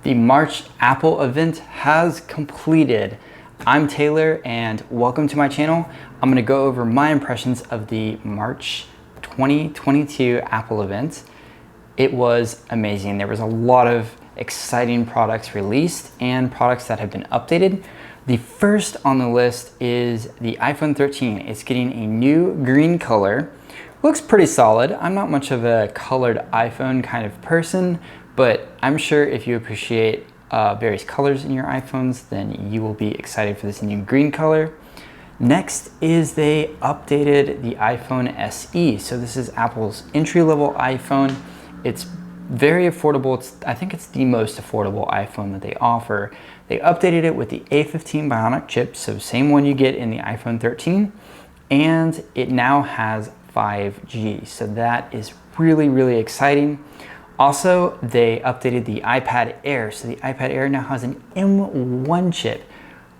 The March Apple event has completed. I'm Taylor and welcome to my channel. I'm going to go over my impressions of the March 2022 Apple event. It was amazing. There was a lot of exciting products released and products that have been updated. The first on the list is the iPhone 13. It's getting a new green color. Looks pretty solid. I'm not much of a colored iPhone kind of person, but I'm sure if you appreciate various colors in your iPhones, then you will be excited for this new green color. Next is they updated the iPhone SE. So this is Apple's entry-level iPhone. It's very affordable. I think it's the most affordable iPhone that they offer. They updated it with the A15 Bionic chip, so same one you get in the iPhone 13, and it now has 5G. So that is really, really exciting. Also, they updated the iPad Air. So the iPad Air now has an M1 chip.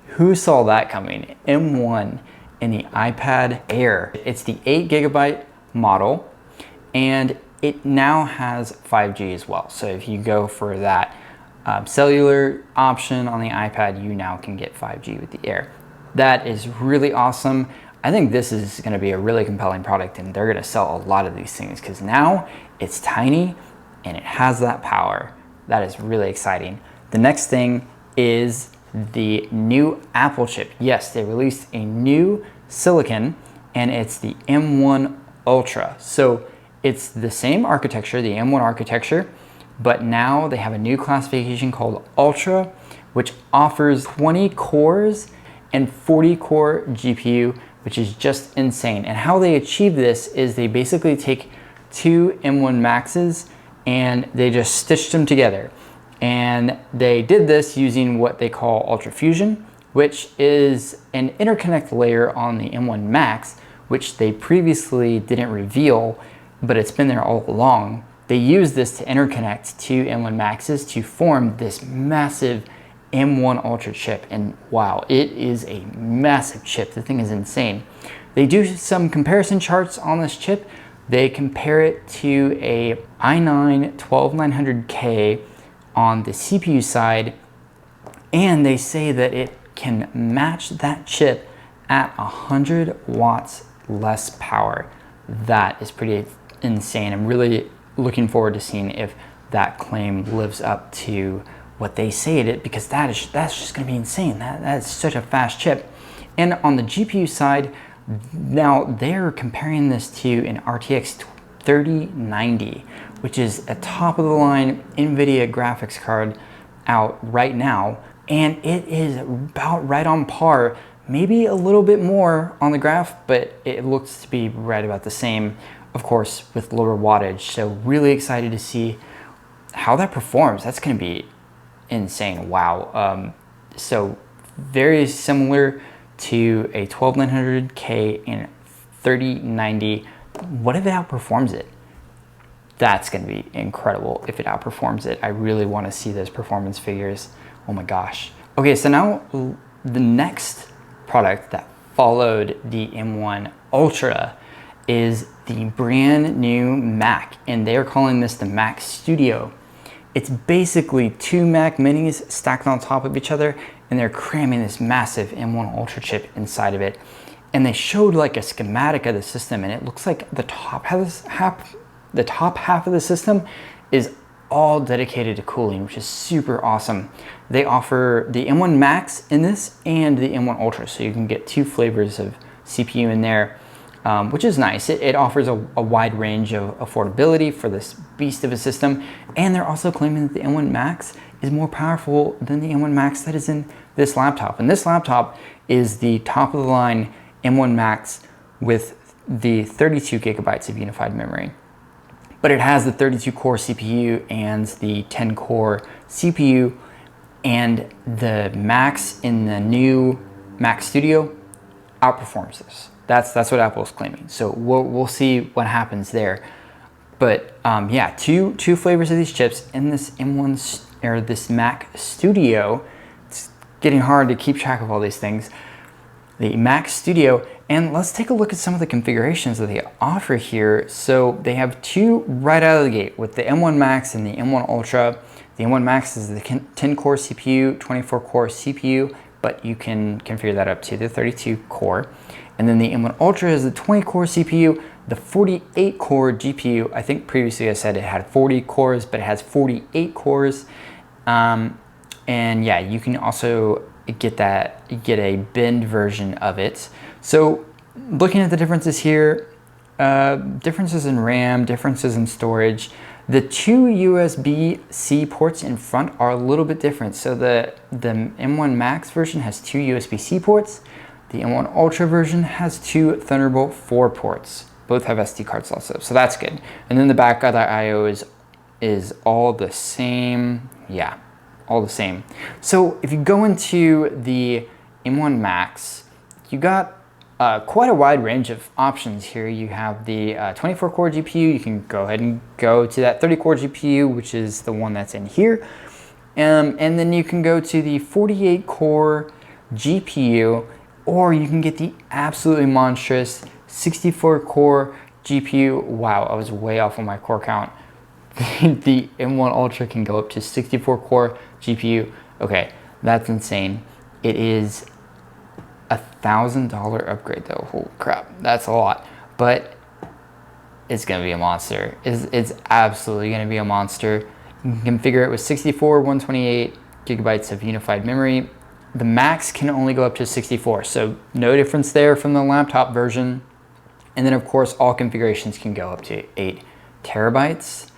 Who saw that coming? M1 in the iPad Air. It's the 8GB model, and it now has 5G as well. So if you go for that cellular option on the iPad, you now can get 5G with the Air. That is really awesome. I think this is going to be a really compelling product, and they're going to sell a lot of these things because now it's tiny and it has that power. That is really exciting. The next thing is the new Apple chip. Yes, they released a new silicon, and it's the M1 Ultra. So it's the same architecture, the M1 architecture, but now they have a new classification called Ultra, which offers 20 cores and 40 core GPU, which is just insane. And how they achieve this is they basically take two M1 Maxes and they just stitched them together. And they did this using what they call Ultra Fusion, which is an interconnect layer on the M1 Max, which they previously didn't reveal, but it's been there all along. They use this to interconnect two M1 Maxes to form this massive M1 Ultra chip, and wow, it is a massive chip. The thing is insane. They do some comparison charts on this chip. They compare it to a i9 12900K on the CPU side, and they say that it can match that chip at 100 watts less power. That is pretty insane. I'm really looking forward to seeing if that claim lives up to what they say it is, because that's just going to be insane. That is such a fast chip. And on the GPU side, now they're comparing this to an RTX 3090, which is a top of the line NVIDIA graphics card out right now, and it is about right on par, maybe a little bit more on the graph, but it looks to be right about the same, of course, with lower wattage. So really excited to see how that performs. That's going to be insane. Wow. So very similar to a 12900K and 3090. What if it outperforms it? That's going to be incredible if it outperforms it. I really want to see those performance figures. Oh my gosh. Okay, so now the next product that followed the M1 Ultra is the brand new Mac, and they're calling this the Mac Studio. It's basically two Mac Minis stacked on top of each other, and they're cramming this massive M1 Ultra chip inside of it. And they showed like a schematic of the system, and it looks like the top half of the system is all dedicated to cooling, which is super awesome. They offer the M1 Max in this and the M1 Ultra, so you can get two flavors of CPU in there, which is nice. It offers a wide range of affordability for this beast of a system, and they're also claiming that the M1 Max is more powerful than the M1 Max that is in this laptop. And this laptop is the top of the line M1 Max with the 32 gigabytes of unified memory. But it has the 32 core CPU and the 10 core CPU, and the Max in the new Mac Studio outperforms this. That's what Apple is claiming. So we'll see what happens there. But yeah, two flavors of these chips in this M1 or this Mac Studio. It's getting hard to keep track of all these things. The Mac Studio, and let's take a look at some of the configurations that they offer here. So they have two right out of the gate with the M1 Max and the M1 Ultra. The M1 Max is the 10-core CPU, 24-core CPU, but you can configure that up to the 32-core. And then the M1 Ultra is the 20-core CPU, the 48-core GPU. I think previously I said it had 40 cores, but it has 48 cores. And yeah, you can also get a binned version of it. So looking at the differences here, differences in RAM, differences in storage. The two USB-C ports in front are a little bit different. So the M1 Max version has two USB-C ports. The M1 Ultra version has two Thunderbolt 4 ports. Both have SD card slots, so that's good. And then the back of the I/O is all the same. Yeah, all the same. So if you go into the M1 Max, you got quite a wide range of options here. You have the 24-core GPU. You can go ahead and go to that 30-core GPU, which is the one that's in here. And then you can go to the 48-core GPU, or you can get the absolutely monstrous 64-core GPU. Wow, I was way off on my core count. The M1 Ultra can go up to 64-core GPU. Okay, that's insane. It is $1,000 upgrade though. Holy crap, that's a lot. But it's gonna be a monster. It's absolutely gonna be a monster. You can configure it with 64, 128 gigabytes of unified memory. The Max can only go up to 64, so no difference there from the laptop version. And then of course, all configurations can go up to 8 terabytes.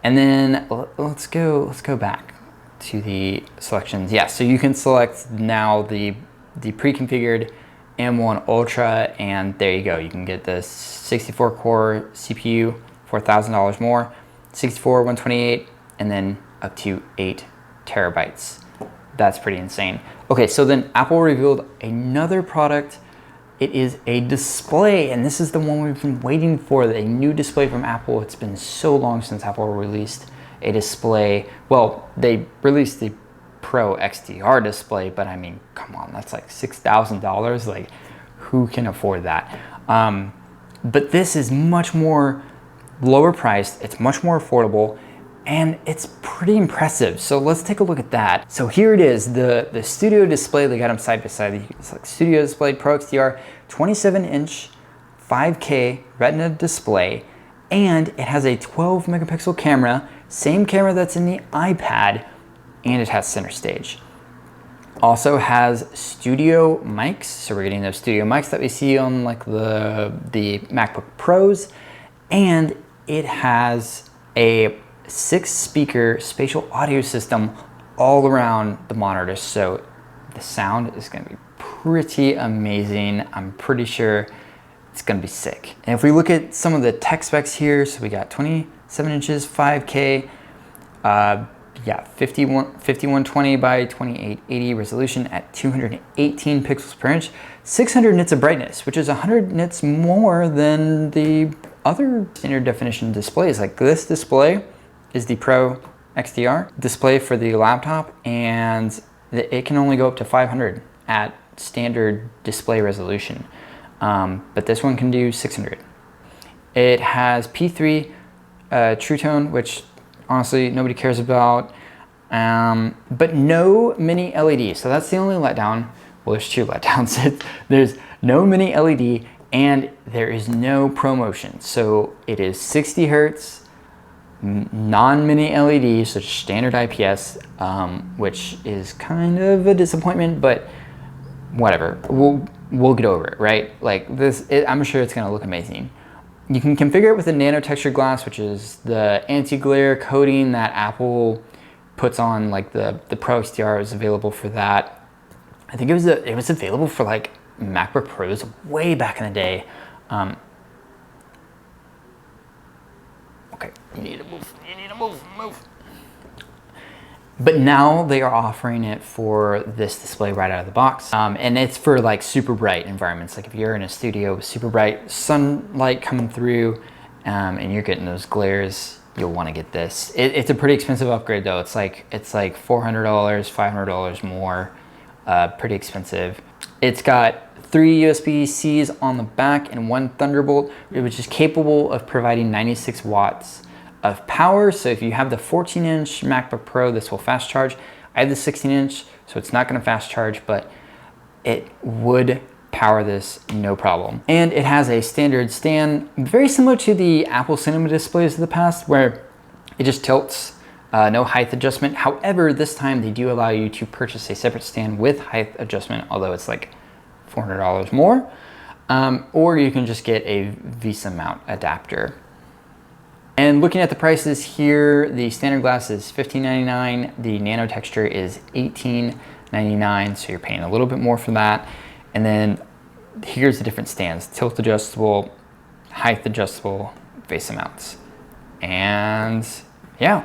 And then let's go back to the selections. Yeah, so you can select now the pre-configured M1 Ultra, and there you go. You can get the 64-core CPU for $1,000 more, 64, 128, and then up to 8 terabytes. That's pretty insane. Okay, so then Apple revealed another product. It is a display, and this is the one we've been waiting for, a new display from Apple. It's been so long since Apple released a display. Well, they released the Pro XDR display, but I mean, come on, that's like $6,000. Like, who can afford that? But this is much more lower priced. It's much more affordable, and it's pretty impressive. So let's take a look at that. So here it is, the Studio display. They got them side by side. It's like Studio Display Pro XDR, 27-inch 5K Retina display, and it has a 12 megapixel camera, same camera that's in the iPad, and it has center stage. Also has studio mics, so we're getting those studio mics that we see on like the MacBook Pros, and it has a 6-speaker spatial audio system all around the monitor, so the sound is going to be pretty amazing. I'm pretty sure it's going to be sick. And if we look at some of the tech specs here, so we got 27 inches, 5K, yeah, 5120 by 2880 resolution at 218 pixels per inch, 600 nits of brightness, which is 100 nits more than the other standard definition displays. Like this display is the Pro XDR display for the laptop, and it can only go up to 500 at standard display resolution. But this one can do 600. It has P3 True Tone, which honestly nobody cares about, but no mini LED. So that's the only letdown. Well, there's two letdowns. There's no mini LED, and there is no ProMotion. So it is 60 hertz, non-mini LED, so standard IPS, which is kind of a disappointment, but whatever. We'll get over it, right? Like this, I'm sure it's gonna look amazing. You can configure it with a nano texture glass, which is the anti-glare coating that Apple puts on, like the Pro XDR is available for that. I think it was available for like MacBook Pros way back in the day. Okay, you need to move. But now they are offering it for this display right out of the box. And it's for like super bright environments. Like if you're in a studio with super bright sunlight coming through, and you're getting those glares, you'll want to get this. It's a pretty expensive upgrade though. It's like $400, $500 more, pretty expensive. It's got 3 USB-Cs on the back and 1 Thunderbolt, which is capable of providing 96 watts of power. So if you have the 14-inch MacBook Pro, this will fast charge. I have the 16-inch, so it's not going to fast charge, but it would power this no problem. And it has a standard stand, very similar to the Apple Cinema displays of the past, where it just tilts, no height adjustment. However, this time they do allow you to purchase a separate stand with height adjustment, although it's like $400 more. Or you can just get a Visa mount adapter. And looking at the prices here, the standard glass is $15.99. The nano texture is $18.99. So you're paying a little bit more for that. And then here's the different stands: tilt adjustable, height adjustable, Visa mounts. And yeah,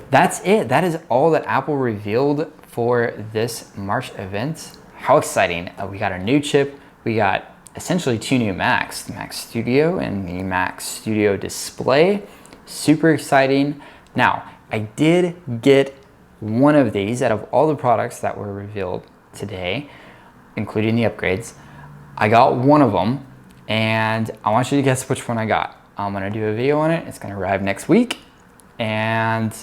that's it. That is all that Apple revealed for this March event. How exciting. We got a new chip. We got essentially 2 new Macs, the Mac Studio and the Mac Studio Display. Super exciting. Now, I did get one of these out of all the products that were revealed today, including the upgrades. I got one of them, and I want you to guess which one I got. I'm gonna do a video on it. It's gonna arrive next week. And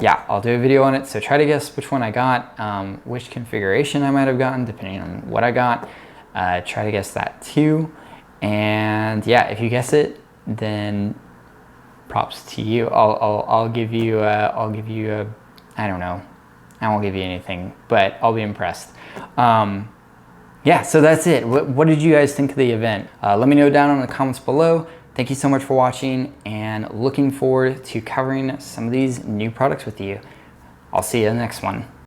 yeah, I'll do a video on it. So try to guess which one I got, which configuration I might have gotten, depending on what I got. Try to guess that too. And yeah, if you guess it, then props to you. I'll give you I don't know. I won't give you anything, but I'll be impressed. Yeah, so that's it. What did you guys think of the event? Let me know down in the comments below. Thank you so much for watching, and looking forward to covering some of these new products with you. I'll see you in the next one.